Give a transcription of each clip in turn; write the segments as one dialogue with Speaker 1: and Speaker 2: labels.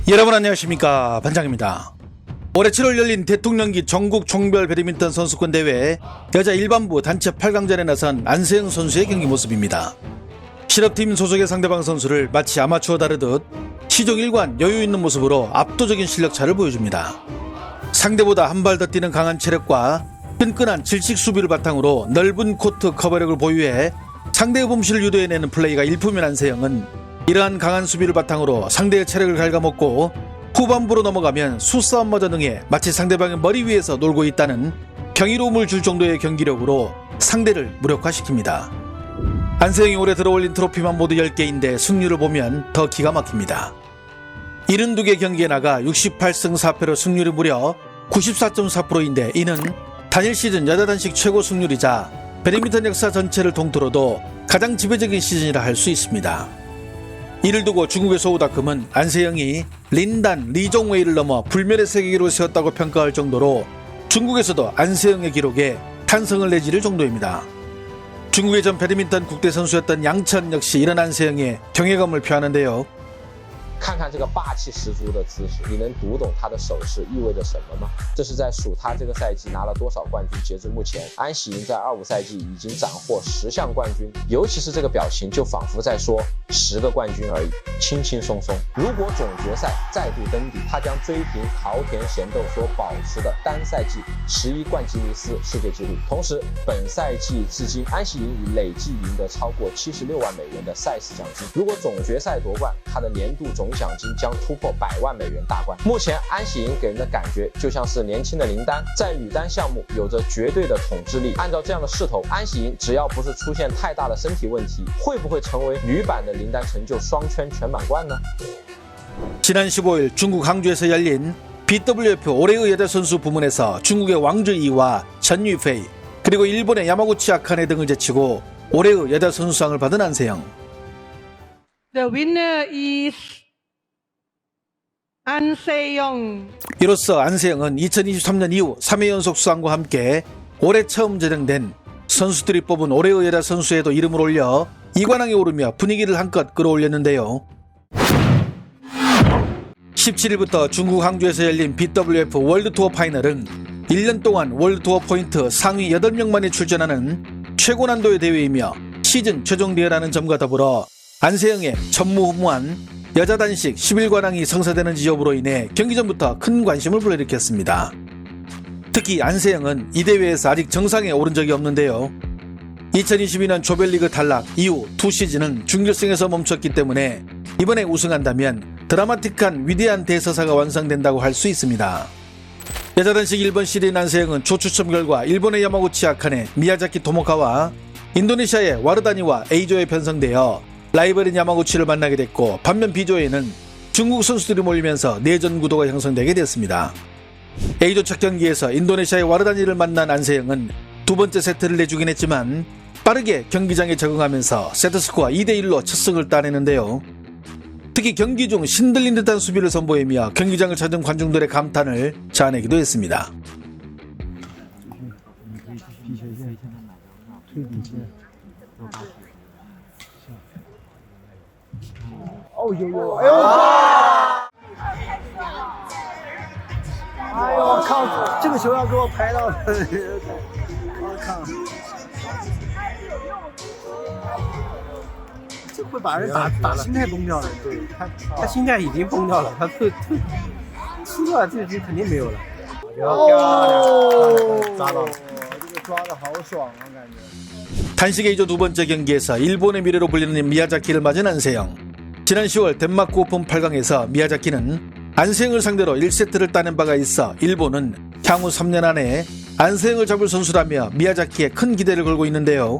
Speaker 1: 여러분 안녕하십니까, 반장입니다. 올해 7월 열린 대통령기 전국 종별 배드민턴 선수권 대회 여자 일반부 단체 8강전에 나선 안세영 선수의 경기 모습입니다. 실업팀 소속의 상대방 선수를 마치 아마추어 다루듯 시종 일관 여유 있는 모습으로 압도적인 실력차를 보여줍니다. 상대보다 한 발 더 뛰는 강한 체력과 끈끈한 질식 수비를 바탕으로 넓은 코트 커버력을 보유해 상대의 범실을 유도해내는 플레이가 일품인 안세영은 이러한 강한 수비를 바탕으로 상대의 체력을 갉아먹고 후반부로 넘어가면 수싸움마저 능해 마치 상대방의 머리 위에서 놀고 있다는 경이로움을 줄 정도의 경기력으로 상대를 무력화시킵니다. 안세영이 올해 들어올린 트로피만 모두 10개인데 승률을 보면 더 기가 막힙니다. 72개 경기에 나가 68승 4패로 승률이 무려 94.4%인데 이는 단일 시즌 여자 단식 최고 승률이자 배드민턴 역사 전체를 통틀어도 가장 지배적인 시즌이라 할 수 있습니다. 이를 두고 중국의 소우닷컴은 안세영이 린단, 리종웨이를 넘어 불멸의 세계기록을 세웠다고 평가할 정도로 중국에서도 안세영의 기록에 탄성을 내지를 정도입니다. 중국의 전 배드민턴 국대 선수였던 양천 역시 이런 안세영의 경외감을 표하는데요.
Speaker 2: 看看这个霸气十足的姿势，你能读懂他的手势意味着什么吗？这是在数他这个赛季拿了多少冠军。截至目前，安喜莹在25赛季已经斩获10项冠军，尤其是这个表情，就仿佛在说10个冠军而已，轻轻松松。如果总决赛再度登顶，他将追平桃田贤斗所保持的单赛季11冠吉尼斯世界纪录。同时，本赛季至今，安喜莹已累计赢得超过76万美元的赛事奖金。如果总决赛夺冠，他的年度总奖金将突破100万美元大关。目前安喜莹给人的感觉就像是年轻的林丹，在女单项目有着绝对的统治力。按照这样的势头，安喜莹只要不是出现太大的身体问题，会不会成为女版的林丹，成就双圈全满贯呢？
Speaker 1: 지난 15일 중국 항주에서 열린 BWF 올해의 여자 선수 부문에서 중국의 왕즈이와 전유페이 그리고 일본의 야마구치 아카네 등을 제치고 올해의 여자 선수상을 받은 안세영.
Speaker 3: The winner is An Se-young.
Speaker 1: 이로써 안세영은 2023년 이후 3회 연속 수상과 함께 올해 처음 제정된 선수들이 뽑은 올해의 여자 선수에도 이름을 올려 2관왕에 오르며 분위기를 한껏 끌어올렸는데요. 17일부터 중국 항주에서 열린 BWF 월드투어 파이널은 1년 동안 월드투어 포인트 상위 8명만이 출전하는 최고 난도의 대회이며 시즌 최종 대회라는 점과 더불어 안세영의 전무후무한 여자 단식 11관왕이 성사되는 지역으로 인해 경기 전부터 큰 관심을 불러일으켰습니다. 특히 안세영은 이 대회에서 아직 정상에 오른 적이 없는데요. 2022년 조별리그 탈락 이후 2시즌은 준결승에서 멈췄기 때문에 이번에 우승한다면 드라마틱한 위대한 대서사가 완성된다고 할 수 있습니다. 여자 단식 1번 시리인 안세영은 조추첨 결과 일본의 야마구치 아카네, 미야자키 토모카와 인도네시아의 와르다니와 A조에 편성되어 라이벌인 야마구치를 만나게 됐고, 반면 B조에는 중국 선수들이 몰리면서 내전 구도가 형성되게 됐습니다. A조 첫 경기에서 인도네시아의 와르다니를 만난 안세영은 두 번째 세트를 내주긴 했지만 빠르게 경기장에 적응하면서 세트스코어 2대1로 첫 승을 따내는데요. 특히 경기 중 신들린 듯한 수비를 선보이며 경기장을 찾은 관중들의 감탄을 자아내기도 했습니다.
Speaker 4: 哦呦呦，哎呦我哎呦我靠，这个球要给我拍到，我靠，这会把人打心态崩掉了。对他心态已经崩掉了，他输了这局肯定没有了。哦，抓到，这个抓的好爽啊，感觉。
Speaker 1: 단식 A조 두 번째 경기에서 일본의 미래로 불리는 미야자키를 맞은 안세영. 지난 10월 덴마크 오픈 8강에서 미야자키는 안세영을 상대로 1세트를 따낸 바가 있어 일본은 향후 3년 안에 안세영을 잡을 선수라며 미야자키에 큰 기대를 걸고 있는데요.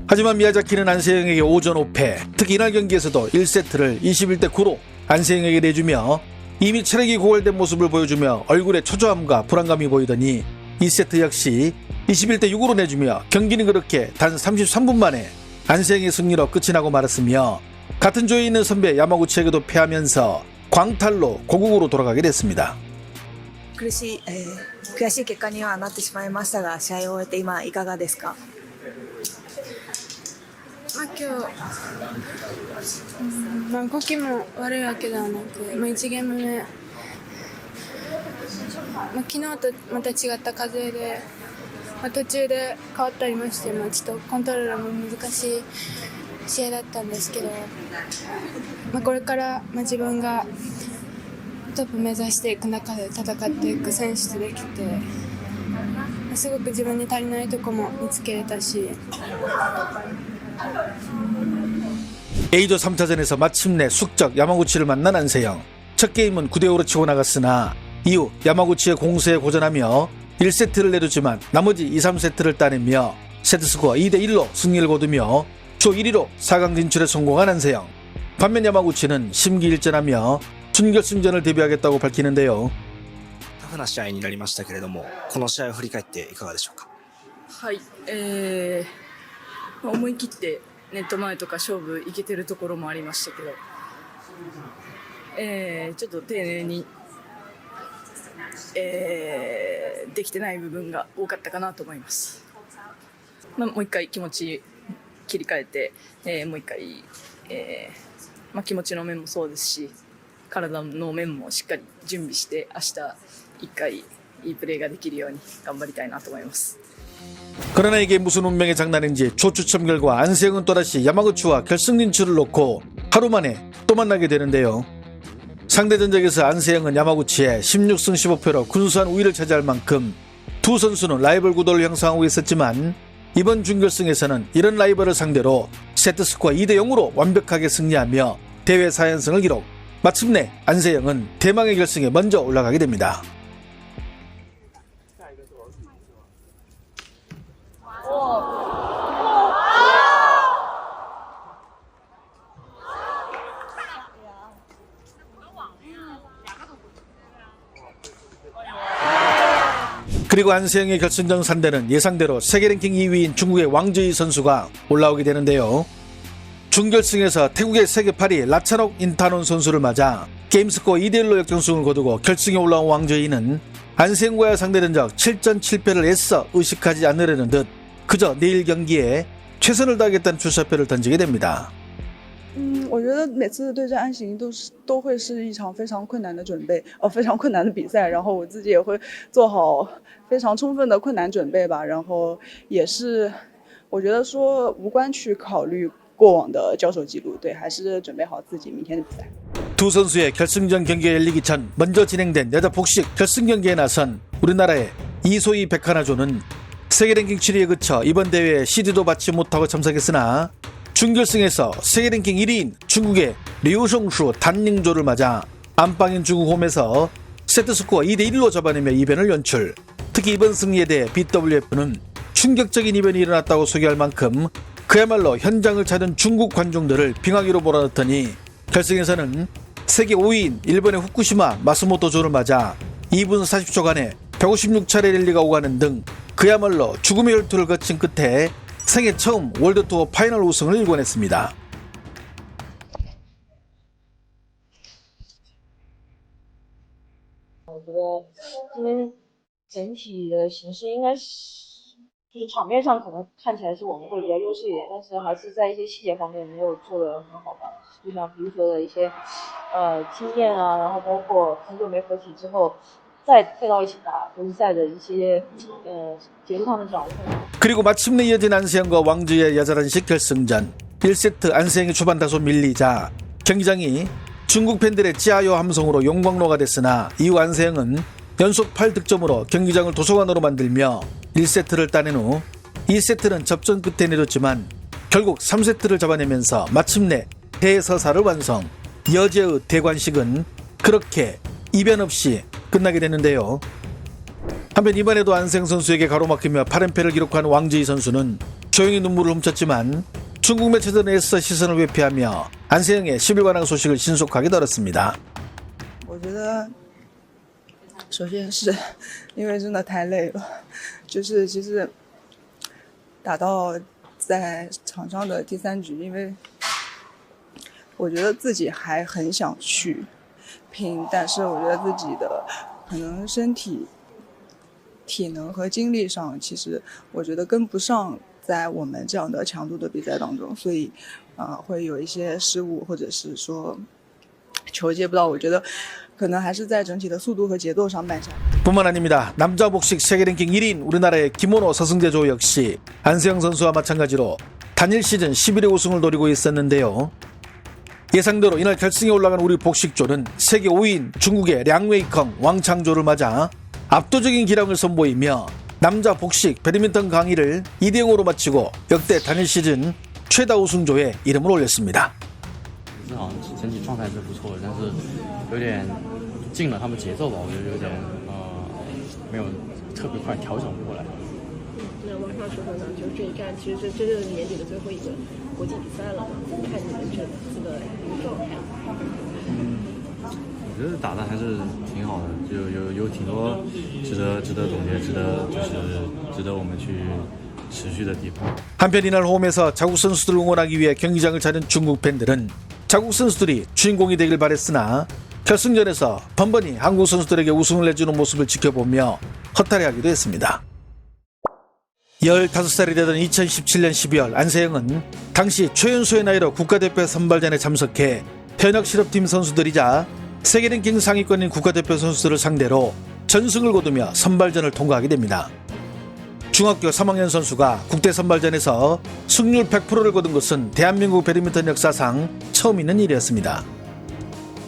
Speaker 1: 하지만 미야자키는 안세영에게 5전 5패, 특히 이날 경기에서도 1세트를 21대 9로 안세영에게 내주며 이미 체력이 고갈된 모습을 보여주며 얼굴에 초조함과 불안감이 보이더니 2세트 역시 21대 6으로 내주며 경기는 그렇게 단 33분 만에 안세영의 승리로 끝이 나고 말았으며 같은 조에 있는 선배 야마구치에게도 패하면서 광탈로 고국으로 돌아가게 됐습니다.
Speaker 5: 悔しい結果にはなってしまいましたが、試合を終えて今いかがですか？
Speaker 6: 今日、動きも悪いわけではなく、1ゲーム目、昨日とまた違った風で、途中で変わったりまして、ちょっとコントロールも難しい試合だったんですけど、これから自分がトップ目指していく中で戦っていく選手とできて、すごく自分に足りないとこも見つけれたし。
Speaker 1: A조 3차전에서 마침내 숙적 야마구치를 만난 안세영. 첫 게임은 9대5로 치고 나갔으나 이후 야마구치의 공세에 고전하며 1세트를 내줬지만 나머지 2, 3세트를 따내며 세트스코어 2대1로 승리를 거두며 조 1위로 4강 진출에 성공한 안세영. 반면 야마구치는 심기일전하며 준결승전을 데뷔하겠다고 밝히는데요.
Speaker 7: タフな試合になりましたけれども、この試合を振り返っていかがでしょうか。
Speaker 8: はい、思い切ってネット前とか勝負いけてるところもありましたけど、ちょっと丁寧に、できてない部分が多かったかなと思います。もう一回気持ち切り替えて、もう一回、気持ちの面もそうですし、体の面もしっかり準備して明日一回いいプレーができるように頑張りたいなと思います。
Speaker 1: 그러나 이게 무슨 운명의 장난인지 조추첨 결과 안세영은 또다시 야마구치와 결승 진출을 놓고 하루 만에 또 만나게 되는데요. 상대 전적에서 안세영은 야마구치에 16승 15패로 근소한 우위를 차지할 만큼 두 선수는 라이벌 구도를 형성하고 있었지만 이번 준결승에서는 이런 라이벌을 상대로 세트스코어 2대0으로 완벽하게 승리하며 대회 4연승을 기록. 마침내 안세영은 대망의 결승에 먼저 올라가게 됩니다. 그리고 안세영의 결승전 상대는 예상대로 세계 랭킹 2위인 중국의 왕즈이 선수가 올라오게 되는데요. 준결승에서 태국의 세계 8위 라차녹 인타논 선수를 맞아 게임스코어 2대1로 역전승을 거두고 결승에 올라온 왕즈이는 안세영과의 상대 전적 7전 7패를 애써 의식하지 않으려는 듯 그저 내일 경기에 최선을 다하겠다는 출사표를 던지게 됩니다.
Speaker 9: 我觉得每次对阵安行都会是一场非常困难的准备，非常困难的比赛。然后我自己也会做好非常充分的困难准备吧。然后也是，我觉得说无关去考虑过往的交手记录，对，还是准备好自己明天的比赛。
Speaker 1: 두 선수의 결승전 경기가 열리기 전 먼저 진행된 여자 복식 결승 경기에 나선 우리나라의 이소희 백하나조는 세계 랭킹 7위에 그쳐 이번 대회에 CD도 받지 못하고 참석했으나 준결승에서 세계 랭킹 1위인 중국의 류숑슈 단닝조를 맞아 안방인 중국 홈에서 세트스코어 2대1로 잡아내며 이변을 연출. 특히 이번 승리에 대해 BWF는 충격적인 이변이 일어났다고 소개할 만큼 그야말로 현장을 찾은 중국 관중들을 빙하기로 몰아넣더니 결승에서는 세계 5위인 일본의 후쿠시마 마스모토조를 맞아 2분 40초간에 156차례 랠리가 오가는 등 그야말로 죽음의 혈투를 거친 끝에 생애 처음 월드투어 파이널 우승을 일궈냈습니다.
Speaker 10: 我觉得今天整体的形势应该是，就是场面上可能看起来是我们会比较优势一点，但是还是在一些细节方面没有做得很好吧。就像比如说的一些经验啊，然后包括很久没合体之后再配到一起打比赛的一些节奏上的掌握。
Speaker 1: 그리고 마침내 이어진 안세영과 왕즈의 여자단식 결승전. 1세트 안세영이 초반 다소 밀리자 경기장이 중국 팬들의 찌아요 함성으로 용광로가 됐으나 이후 안세영은 연속 8득점으로 경기장을 도서관으로 만들며 1세트를 따낸 후 2세트는 접전 끝에 내줬지만 결국 3세트를 잡아내면서 마침내 대서사를 완성. 여제의 대관식은 그렇게 이변 없이 끝나게 되는데요. 한편 이번에도 안세영 선수에게 가로막히며 8연패를 기록한 왕즈이 선수는 조용히 눈물을 훔쳤지만 중국 매체들은 애써 시선을 회피하며 안세영의 10일관왕 소식을 신속하게 다뤘습니다.
Speaker 9: 我觉得，首先是因为真的太累了，就是其实打到在场上的第3局，因为我觉得自己还很想去拼，但是我觉得自己的可能身体、体能和精力上，其实我觉得跟不上在我们这样的强度的比赛当中，所以会有一些失误，或者是说球接不到，我觉得可能还是在整体的速度和节奏上慢下来。
Speaker 1: 뿐만 아닙니다. 남자 복식 세계 랭킹 1위인 우리나라의 김원호 서승재조 역시 안세영 선수와 마찬가지로 단일 시즌 11회 우승을 노리고 있었는데요. 예상대로 이날 결승에 올라간 우리 복식조는 세계 5위인 중국의 량웨이컹 왕창조를 맞아 압도적인 기량을 선보이며 남자 복식 배드민턴 강의를 2대0으로 마치고 역대 단일 시즌 최다 우승조에 이름을 올렸습니다.
Speaker 11: 整体状态是不错的，但是有点进了他们节奏吧，我觉得有点没有特别快调整过来。
Speaker 12: 那王超说呢，就是这一站其实这是年底的最后一个国际比赛了嘛，看你们这次的一个状态。
Speaker 11: 我觉得打得还是挺好的，就有挺多值得总结、值得我们去持续的地方。
Speaker 1: 한편 이날 홈에서 자국 선수들을 응원하기 위해 경기장을 찾은 중국 팬들은 자국 선수들이 주인공이 되길 바랬으나 결승전에서 번번이 한국 선수들에게 우승을 내주는 모습을 지켜보며 허탈해하기도 했습니다. 15살이 되던 2017년 12월 안세영은 당시 최연소의 나이로 국가대표 선발전에 참석해 현역 실업팀 선수들이자 세계 랭킹 상위권인 국가대표 선수들을 상대로 전승을 거두며 선발전을 통과하게 됩니다. 중학교 3학년 선수가 국대 선발전에서 승률 100%를 거둔 것은 대한민국 배드민턴 역사상 처음 있는 일이었습니다.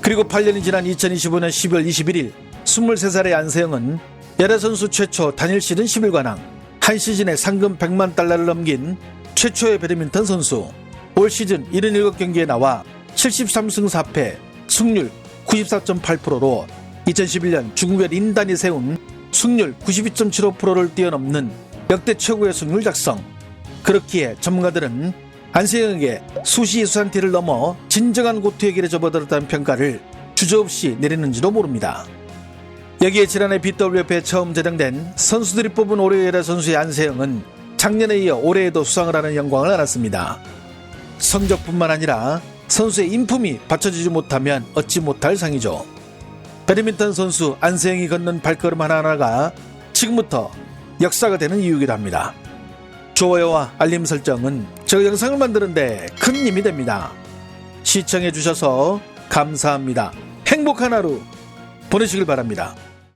Speaker 1: 그리고 8년이 지난 2025년 12월 21일 23살의 안세영은 여자 선수 최초 단일 시즌 10일관왕, 한 시즌에 상금 100만 달러를 넘긴 최초의 배드민턴 선수, 올 시즌 77경기에 나와 73승 4패, 승률 94.8%로 2011년 중국의 린단이 세운 승률 92.75%를 뛰어넘는 역대 최고의 승률 작성. 그렇기에 전문가들은 안세영에게 수시수산티를 넘어 진정한 고투의 길에 접어들었다는 평가를 주저없이 내리는지도 모릅니다. 여기에 지난해 BWF에 처음 제정된 선수들이 뽑은 올해의 여자 선수의 안세영은 작년에 이어 올해에도 수상을 하는 영광을 안았습니다. 성적뿐만 아니라 선수의 인품이 받쳐주지 못하면 얻지 못할 상이죠. 배드민턴 선수 안세영이 걷는 발걸음 하나하나가 지금부터 역사가 되는 이유이기도 합니다. 좋아요와 알림 설정은 저 영상을 만드는데 큰 힘이 됩니다. 시청해주셔서 감사합니다. 행복한 하루 보내시길 바랍니다.